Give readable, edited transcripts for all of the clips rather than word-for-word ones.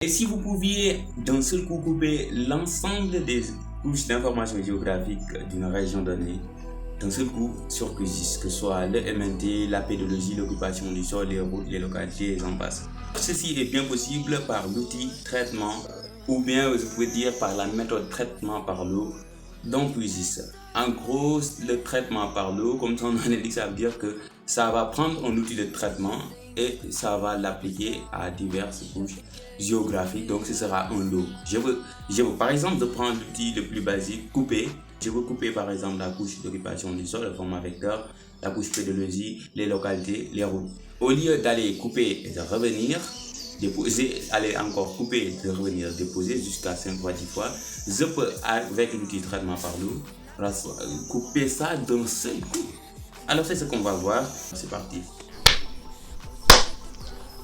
Et si vous pouviez d'un seul coup couper l'ensemble des couches d'information géographique d'une région donnée, d'un seul coup sur QGIS, que ce soit le MNT, la pédologie, l'occupation du sol, les routes, les localités et j'en passe. Ceci est bien possible par l'outil traitement ou bien je pourrais dire par la méthode traitement par l'eau dans QGIS. En gros, le traitement par l'eau, comme son nom l'indique, ça veut dire que ça va prendre un outil de traitement et ça va l'appliquer à diverses couches géographiques. Donc ce sera un lot. Je veux par exemple de prendre l'outil le plus basique, couper. Je veux couper par exemple la couche d'occupation du sol, le format vecteur, la couche pédologie, les localités, les routes. Au lieu d'aller couper et de revenir, déposer, aller encore couper, de revenir, déposer jusqu'à 5 fois, 10 fois, je peux avec l'outil traitement par l'eau couper ça d'un seul coup. Alors c'est ce qu'on va voir, c'est parti.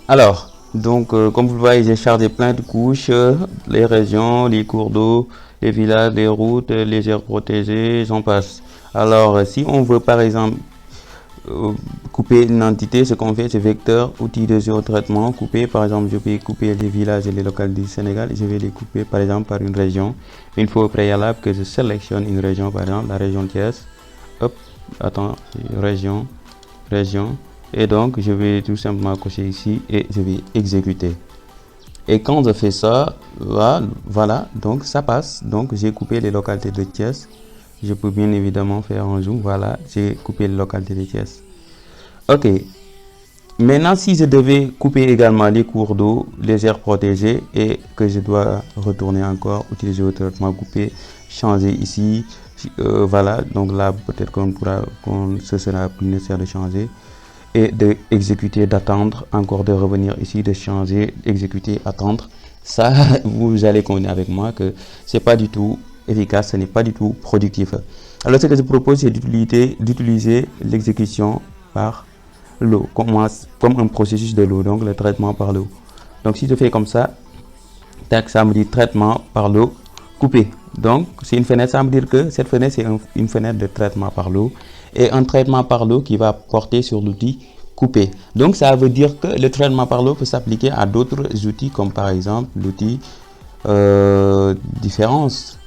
Alors, donc comme vous le voyez, j'ai chargé plein de couches, les régions, les cours d'eau, les villages, les routes, les aires protégées, j'en passe. Alors, si on veut par exemple couper une entité, ce qu'on fait, c'est vecteur, outil de géotraitement, couper. Par exemple, je peux couper les villages et les localités du Sénégal. Je vais les couper par exemple par une région. Il faut au préalable que je sélectionne une région, par exemple la région Thiès. Hop, attends, région. Et donc, je vais tout simplement cocher ici et je vais exécuter. Et quand je fais ça, voilà, donc ça passe. Donc, j'ai coupé les localités de Thiès. Je peux bien évidemment faire un zoom. Voilà, j'ai coupé les localités de Thiès. Ok. Maintenant, si je devais couper également les cours d'eau, les aires protégées et que je dois retourner encore, utiliser le traitement coupé, changer ici. Voilà, donc là, peut-être ce sera plus nécessaire de changer. Et d'exécuter, d'attendre, encore de revenir ici, de changer, exécuter, attendre. Ça, vous allez convenir avec moi que c'est pas du tout efficace, ce n'est pas du tout productif. Alors ce que je propose, c'est d'utiliser l'exécution par l'eau, comme un processus de l'eau, donc le traitement par l'eau. Donc si je fais comme ça, tac, ça me dit traitement par l'eau, coupé. Donc c'est une fenêtre, ça veut dire que cette fenêtre c'est une fenêtre de traitement par l'eau et un traitement par l'eau qui va porter sur l'outil coupé. Donc ça veut dire que le traitement par l'eau peut s'appliquer à d'autres outils comme par exemple l'outil différence.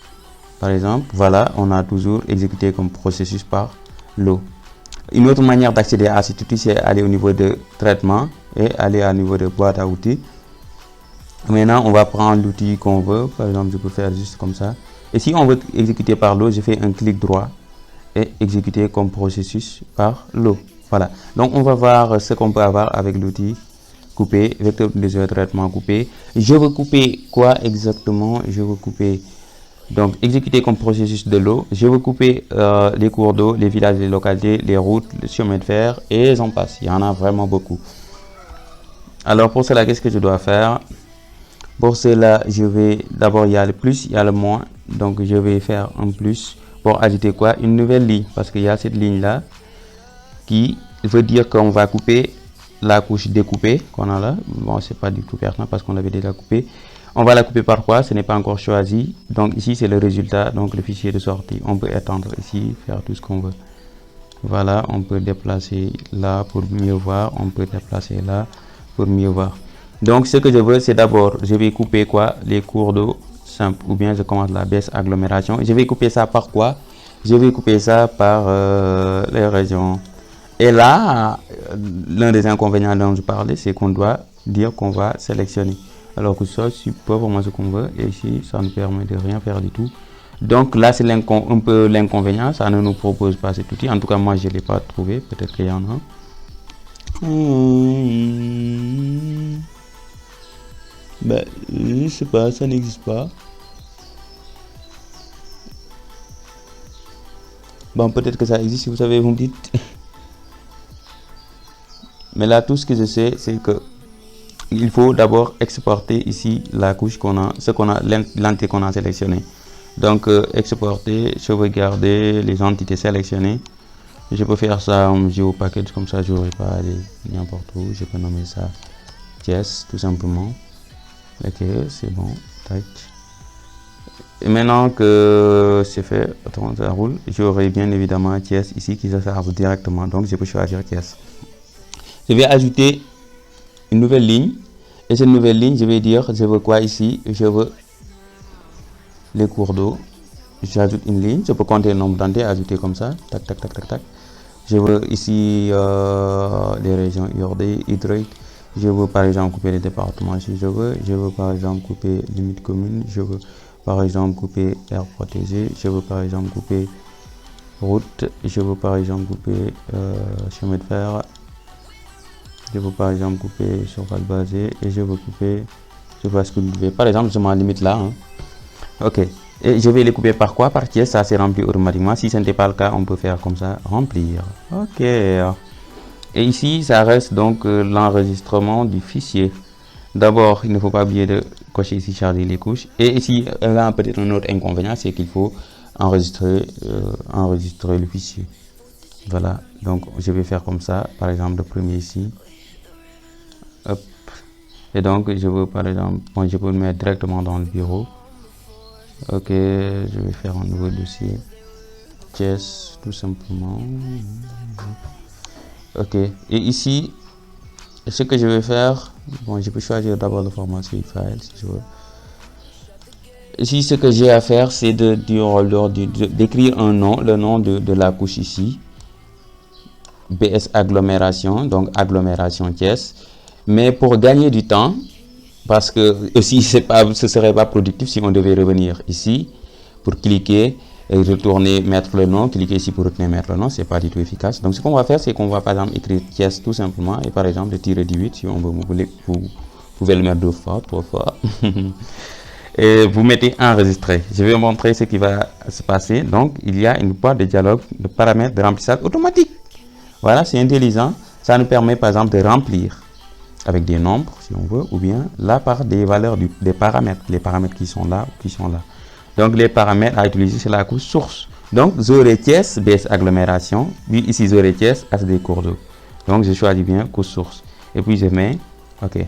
Par exemple, voilà, on a toujours exécuté comme processus par l'eau. Une autre manière d'accéder à cet outil, c'est aller au niveau de traitement et aller au niveau de boîte à outils. Maintenant, on va prendre l'outil qu'on veut. Par exemple, je peux faire juste comme ça. Et si on veut exécuter par l'eau, je fais un clic droit et exécuter comme processus par l'eau. Voilà. Donc, on va voir ce qu'on peut avoir avec l'outil coupé, vecteur de traitement coupé. Je veux couper quoi exactement? Je veux couper, donc, exécuter comme processus de l'eau. Je veux couper les cours d'eau, les villages, les localités, les routes, les chemins de fer et j'en passe. Il y en a vraiment beaucoup. Alors, pour cela, qu'est-ce que je dois faire? Pour cela, je vais d'abord, il y a le plus, il y a le moins. Donc, je vais faire un plus pour ajouter quoi? Une nouvelle ligne. Parce qu'il y a cette ligne-là qui veut dire qu'on va couper la couche découpée qu'on a là. Bon, c'est pas du tout pertinent parce qu'on l'avait déjà coupé. On va la couper par quoi? Ce n'est pas encore choisi. Donc, ici, c'est le résultat. Donc, le fichier de sortie. On peut étendre ici, faire tout ce qu'on veut. Voilà, on peut déplacer là pour mieux voir. On peut déplacer là pour mieux voir. Donc, ce que je veux, c'est d'abord, je vais couper quoi? Les cours d'eau simple ou bien je commence la baisse agglomération. Je vais couper ça par quoi? Je vais couper ça par les régions. Et là, l'un des inconvénients dont je parlais, c'est qu'on doit dire qu'on va sélectionner. Alors que ça, c'est pas vraiment ce qu'on veut. Et ici, ça nous permet de rien faire du tout. Donc là, c'est un peu l'inconvénient. Ça ne nous propose pas cet outil. En tout cas, moi, je ne l'ai pas trouvé. Peut-être qu'il y en a. Ben, je sais pas, ça n'existe pas. Bon, peut-être que ça existe, si vous savez, vous me dites. Mais là, tout ce que je sais, c'est que il faut d'abord exporter ici la couche qu'on a, l'entité qu'on a sélectionnée. Donc, exporter, sauvegarder les entités sélectionnées. Je peux faire ça en GeoPackage, comme ça, je n'aurai pas à aller n'importe où. Je peux nommer ça Thiès, tout simplement. Ok, c'est bon. Tac. Et maintenant que c'est fait, attends, ça roule. J'aurai bien évidemment Thiès ici qui s'arrête directement. Donc, je peux choisir Thiès. Je vais ajouter une nouvelle ligne Et cette nouvelle ligne, je vais dire, je veux quoi ici? Je veux les cours d'eau. J'ajoute une ligne, je peux compter le nombre d'entités, ajouter comme ça, tac, tac, tac, tac, tac. Je veux ici les régions hydrauliques. Je veux par exemple couper les départements si je veux par exemple couper limite commune, je veux par exemple couper aire protégée, je veux par exemple couper route, je veux par exemple couper chemin de fer, je veux par exemple couper surface basée et je veux couper surface cultivée. Par exemple, je m'en limite là. Hein. Ok. Et je vais les couper par quoi? Par pièce, ça c'est rempli automatiquement. Si ce n'était pas le cas, on peut faire comme ça, remplir. Ok. Et ici, ça reste donc l'enregistrement du fichier. D'abord, il ne faut pas oublier de cocher ici charger les couches. Et ici, là, peut-être un autre inconvénient, c'est qu'il faut enregistrer le fichier. Voilà. Donc, je vais faire comme ça. Par exemple, le premier ici. Hop. Et donc, je veux par exemple, bon, je peux le mettre directement dans le bureau. Ok, je vais faire un nouveau dossier. Chess, tout simplement. Ok, et ici, ce que je vais faire, bon, je peux choisir d'abord le format file si je veux. Ici, ce que j'ai à faire, c'est d'écrire un nom, le nom de la couche ici. BS agglomération, donc agglomération Thiès. Mais pour gagner du temps, parce que aussi ce serait pas productif si on devait revenir ici pour cliquer et retourner mettre le nom, cliquer ici pour retourner mettre le nom, c'est pas du tout efficace. Donc ce qu'on va faire, c'est qu'on va par exemple écrire Thiès tout simplement et par exemple le tiret du 8 si on veut, vous pouvez le mettre 2 fois, 3 fois. Et vous mettez enregistrer. Je vais vous montrer ce qui va se passer. Donc il y a une boîte de dialogue de paramètres de remplissage automatique. Voilà, c'est intelligent. Ça nous permet par exemple de remplir avec des nombres si on veut, ou bien là par des valeurs des paramètres, les paramètres qui sont là. Donc les paramètres à utiliser, c'est la couche source. Donc j'aurai Thiès, BS agglomération, puis ici j'aurai Thiès, HD cours d'eau. Donc je choisis bien couche source. Et puis je mets OK.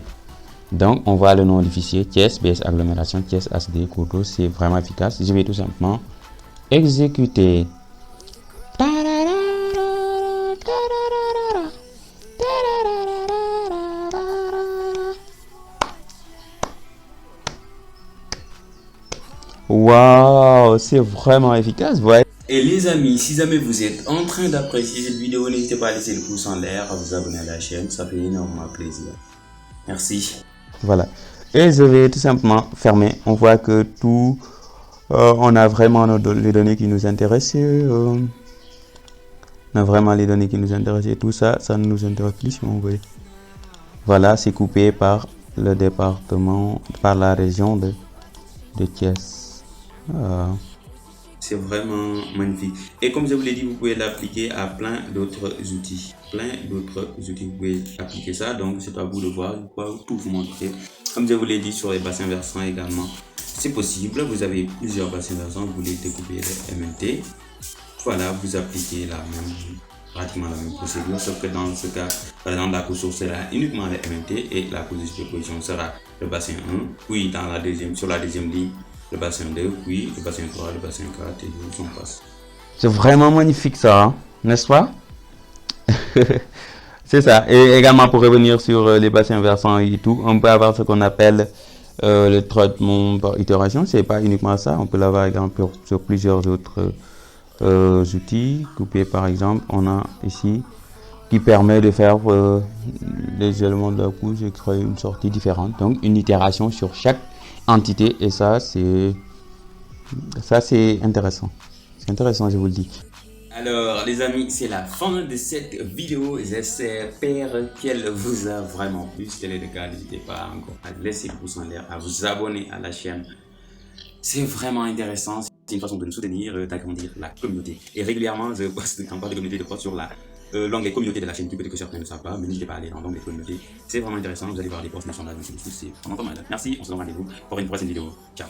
Donc on voit le nom du fichier Thiès, BS agglomération, Thiès, HD cours d'eau. C'est vraiment efficace. Je vais tout simplement exécuter. Waouh, c'est vraiment efficace, ouais. Et les amis, si jamais vous êtes en train d'apprécier cette vidéo, n'hésitez pas à laisser le pouce en l'air, à vous abonner à la chaîne, ça fait énormément plaisir. Merci. Voilà. Et je vais tout simplement fermer. On voit que tout, on a vraiment les données qui nous intéressent. On a vraiment les données qui nous intéressent et tout ça, ça ne nous intéresse plus si on veut. Voilà, c'est coupé par le département, par la région de Thiès. C'est vraiment magnifique. Et comme je vous l'ai dit, vous pouvez l'appliquer à plein d'autres outils. Vous pouvez appliquer ça. Donc, c'est à vous de voir. Je vais tout vous montrer. Comme je vous l'ai dit, sur les bassins versants également, c'est possible. Vous avez plusieurs bassins versants. Vous voulez découper les MNT. Voilà, vous appliquez pratiquement la même procédure. Sauf que dans ce cas, par exemple, la couche source sera uniquement les MNT et la couche de superposition sera le bassin 1. Puis, sur la deuxième ligne, le bassin 2, puis le bassin 3, le bassin 4 et j'en passe. C'est vraiment magnifique ça, hein, n'est-ce pas? C'est ça. Et également pour revenir sur les bassins versants et tout, on peut avoir ce qu'on appelle le traitement par itération. C'est pas uniquement ça, on peut l'avoir également sur plusieurs autres outils. Coupé par exemple, on a ici qui permet de faire les éléments de la couche et créer une sortie différente. Donc une itération sur chaque entité et ça c'est intéressant. C'est intéressant, je vous le dis. Alors les amis, c'est la fin de cette vidéo. J'espère qu'elle vous a vraiment plu. Si tel est le cas, n'hésitez pas encore à laisser le pouce en l'air, à vous abonner à la chaîne. C'est vraiment intéressant. C'est une façon de nous soutenir, d'agrandir la communauté. Et régulièrement, je poste en part de communauté de fois sur l'onglet communauté de la chaîne. Peut-être que certains ne savent pas, mais n'hésitez pas à aller dans l'onglet communauté. C'est vraiment intéressant. Vous allez voir les posts, les sondages, c'est vraiment pas mal. Merci, on se donne rendez-vous pour une prochaine vidéo. Ciao.